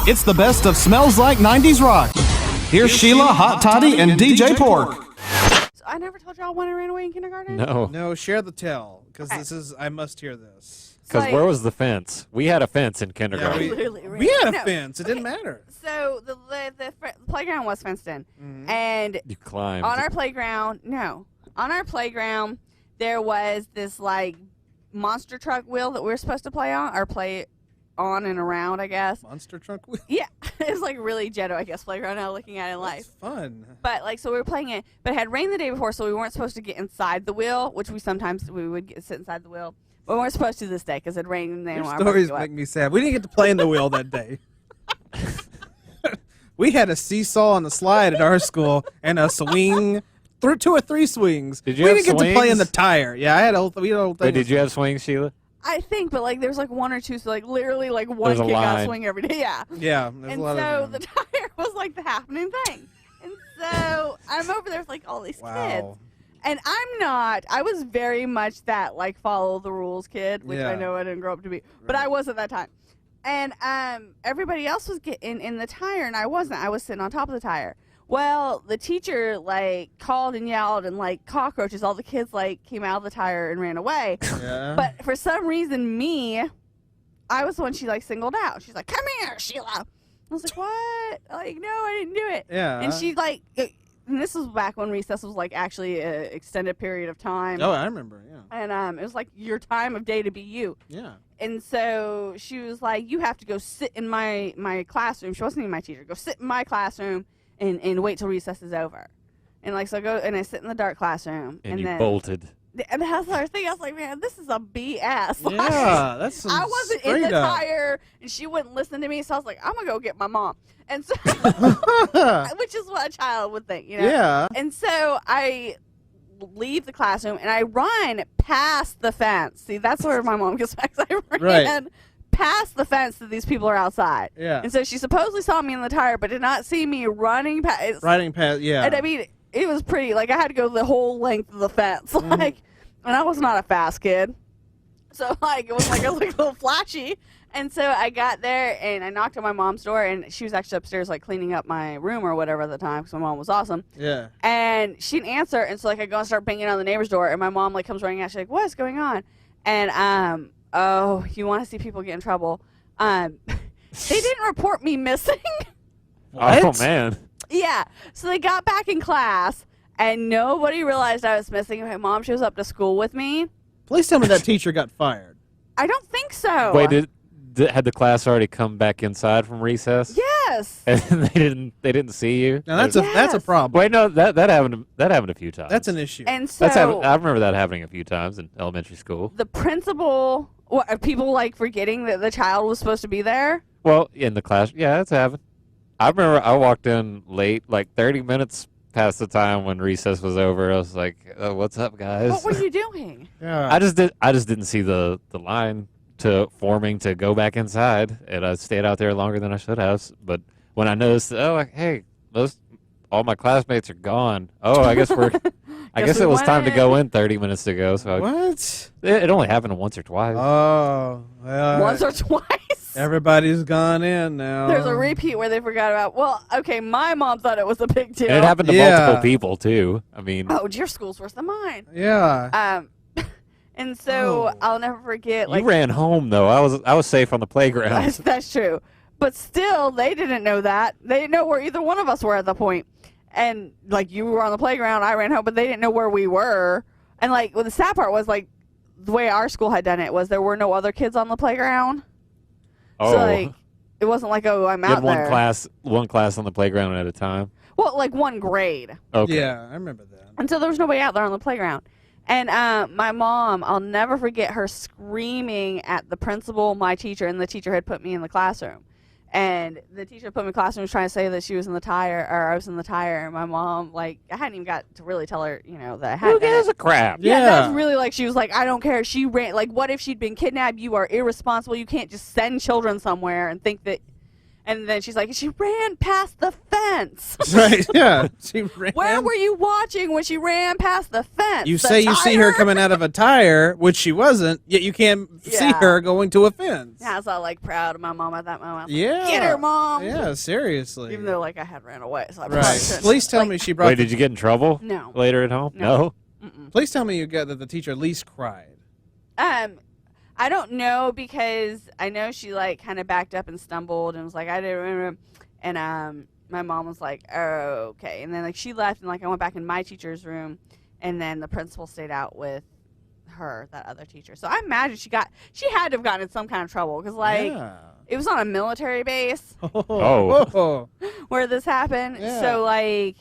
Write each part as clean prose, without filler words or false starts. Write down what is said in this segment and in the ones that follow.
It's the best of Smells Like 90s Rock. Here's Sheila, Hot Toddy, and DJ P.O.R.C. So I never told y'all when I ran away in kindergarten? No, share the tell, because I must hear this. Because where was the fence? We had a fence in kindergarten. Yeah, we had a fence. It didn't matter. So the playground was fenced in. And You climbed. on our playground, there was this, like, monster truck wheel that we were supposed to play on and around, I guess. Monster truck wheel? Yeah. It was, like, really ghetto, I guess, playground now looking at it in life. That's fun. But, like, so we were playing it, but it had rained the day before, so we weren't supposed to get inside the wheel, which we would sit inside the wheel. But we weren't supposed to this day because it rained and they Your stories make me sad. We didn't get to play in the wheel that day. We had a seesaw on the slide at our school and a swing, 2 or 3 swings. Did you we have didn't get to play in the swings? tire. Yeah, we had a whole thing. Wait, did you have swings, Sheila? I think, but, like, there's, like, 1 or 2, so, like, literally, like, one There's a kid got a line. swing every day. Yeah. Yeah, there's And a lot so of the tire was, like, the happening thing. And so I'm over there with, like, all these kids. Wow. And I was very much that, like, follow the rules kid, which I Yeah. know I didn't grow up to be. But I was at that time. And everybody else was getting in the tire, and I wasn't. I was sitting on top of the tire. Well, the teacher, like, called and yelled, and, like, cockroaches. All the kids, like, came out of the tire and ran away. Yeah. But for some reason, I was the one she, like, singled out. She's like, "Come here, Sheila." I was like, "What?" Like, "No, I didn't do it." Yeah. And she, like, and this was back when recess was, like, actually an extended period of time. Oh, I remember, yeah. And it was, like, your time of day to be you. Yeah. And so she was like, "You have to go sit in my classroom." She wasn't even my teacher. "Go sit in my classroom and wait till recess is over." And, like, so I go and I sit in the dark classroom. And you then bolted. And that's the thing. I was like, "Man, this is a BS." Like, Yeah, that's some I wasn't in the straight up. tire, and she wouldn't listen to me. So I was like, "I'm gonna go get my mom," and so, which is what a child would think, you know. Yeah. And so I leave the classroom and I run past the fence. See, that's where my mom gets back. I ran past the fence that these people are outside. Yeah. And so she supposedly saw me in the tire, but did not see me running past. Riding past, yeah. And I mean, it was pretty. Like, I had to go the whole length of the fence. Like, and I was not a fast kid. So, like, it was like a little flashy. And so I got there and I knocked on my mom's door, and she was actually upstairs, like, cleaning up my room or whatever at the time because my mom was awesome. Yeah. And she didn't answer. And so, like, I go and start banging on the neighbor's door, and my mom, like, comes running out. She's like, "What's going on?" And, oh, you want to see people get in trouble? They didn't report me missing. Oh, man. Yeah. So they got back in class, and nobody realized I was missing. My mom shows up to school with me. Please tell me that teacher got fired. I don't think so. Wait, had the class already come back inside from recess? Yes. And they didn't see you? Now that's a problem. Wait, no, that happened a few times. That's an issue. And so I remember that happening a few times in elementary school. the principal, are people, like, forgetting that the child was supposed to be there? Well, in the class, yeah, that's happened. I remember I walked in late, like 30 minutes past the time when recess was over. I was like, "Oh, what's up, guys?" What were you doing? Yeah. I just didn't see the line forming to go back inside, and I stayed out there longer than I should have. But when I noticed, hey, all my classmates are gone. Oh, I guess I guess it was time to go in 30 minutes ago. So What? it only happened once or twice. Oh. Well, Once or twice? everybody's gone in now. There's a repeat where they forgot about. Well, okay, my mom thought it was a big deal. And it happened to multiple people too. I mean, Oh, your school's worse than mine. Yeah. And so Oh. I'll never forget. Like, you ran home though. I was safe on the playground. that's true. But still, they didn't know that. They didn't know where either one of us were at the point. And, like, you were on the playground, I ran home, but they didn't know where we were. And, like, well, the sad part was, like, the way our school had done it was there were no other kids on the playground. Oh, So, like, it wasn't like, oh, I'm you out had one there. one class on the playground at a time. Well, like, one grade. Okay. Yeah, I remember that. And so there was nobody out there on the playground. And my mom, I'll never forget her screaming at the principal, my teacher, and the teacher had put me in the classroom. And the teacher put me in the classroom was trying to say that she was in the tire, or I was in the tire. And my mom, like, I hadn't even got to really tell her, you know, that I hadn't Who done gives it. a crap? Yeah, Yeah. that's really like, she was like, "I don't care." She ran, like, what if she'd been kidnapped? You are irresponsible. You can't just send children somewhere and think that. And then she's like, she ran past the fence. Right, yeah. She ran. Where were you watching when she ran past the fence? You The say you see her tire? coming out of a tire, which she wasn't, yet you can't see Yeah. her going to a fence. Yeah, I was all like proud of my mom at that moment. I was like, Yeah. get her, Mom. Yeah, seriously. Even though like I had ran away, so I probably Right. shouldn't. Please tell Like, me she brought. Wait, did you get in trouble No. later at home? No. No? Mm-mm. Please tell me you got that the teacher at least cried. I don't know because I know she like kind of backed up and stumbled and was like, I didn't remember. And my mom was like, oh, okay. And then like she left and like I went back in my teacher's room, and then the principal stayed out with her, that other teacher. So I imagine she had to have gotten in some kind of trouble because like Yeah. it was on a military base Oh. where this happened. Yeah. So like,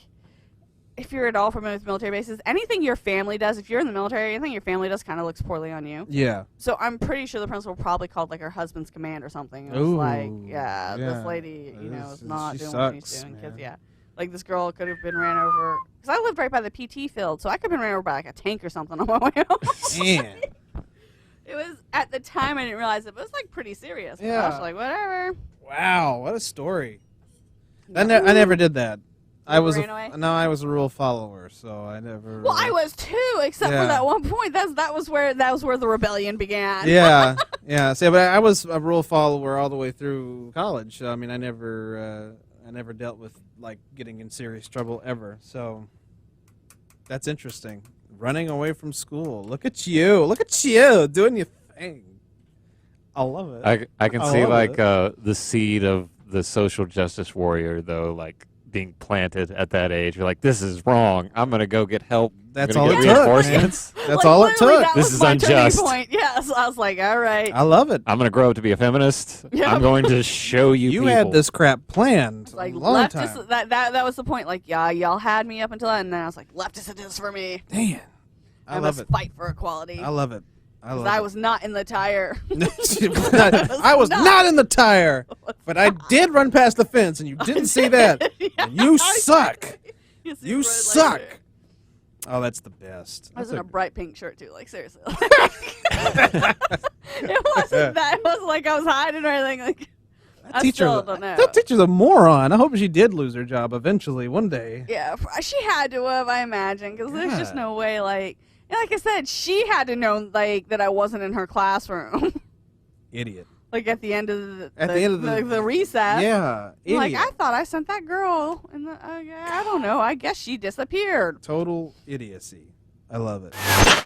if you're at all familiar with military bases, anything your family does, if you're in the military, anything your family does kind of looks poorly on you. Yeah. So I'm pretty sure the principal probably called like her husband's command or something. It was Ooh, like, yeah, yeah. this lady, you know, is not She doing what she's sucks, doing. Because man. yeah, like this girl could have been ran over. Because I lived right by the PT field, so I could have been ran over by like a tank or something on my way home. Man. It was at the time I didn't realize it, but it was like pretty serious. But I Yeah. was like, whatever. Wow, what a story. Yeah. I never did that. I was ran away? no, I was a rule follower, so I never. Well, I was too, except Yeah. for that one point. That was where the rebellion began. Yeah, yeah. See, but I was a rule follower all the way through college. So, I mean, I never dealt with like getting in serious trouble ever. So that's interesting. Running away from school. Look at you doing your thing. I love it. I can I see love like it. the seed of the social justice warrior though, like being planted at that age. You're like, this is wrong. I'm gonna go get help. I'm That's gonna all get it took, reinforcements. That's Like, all it literally, took. That This was is my unjust. turning point. Yeah, so I was like, all right. I love it. I'm gonna grow up to be a feminist. Yeah. I'm going to show you. You people. had this crap planned Like a long leftist, time. that was the point. Like, yeah, y'all had me up until that, and then I was like, leftist it is for me. Man, I must love it. fight for equality. I love it. I love I it. was not in the tire. I was not in the tire, but I did run past the fence, and you didn't see that. Yeah, You suck. Yes, You right suck. later. Oh, that's the best. I was That's in a- a bright pink shirt too, like seriously. It wasn't that. It wasn't like I was hiding or anything. Like I still don't know. That teacher's a moron. I hope she did lose her job eventually, one day. Yeah, she had to have, I imagine, because there's just God. no way. Like I said, she had to know like that I wasn't in her classroom. Idiot. Like at the end of the recess. Yeah, idiot. Like I thought I sent that girl, and I don't know. I guess she disappeared. Total idiocy. I love it.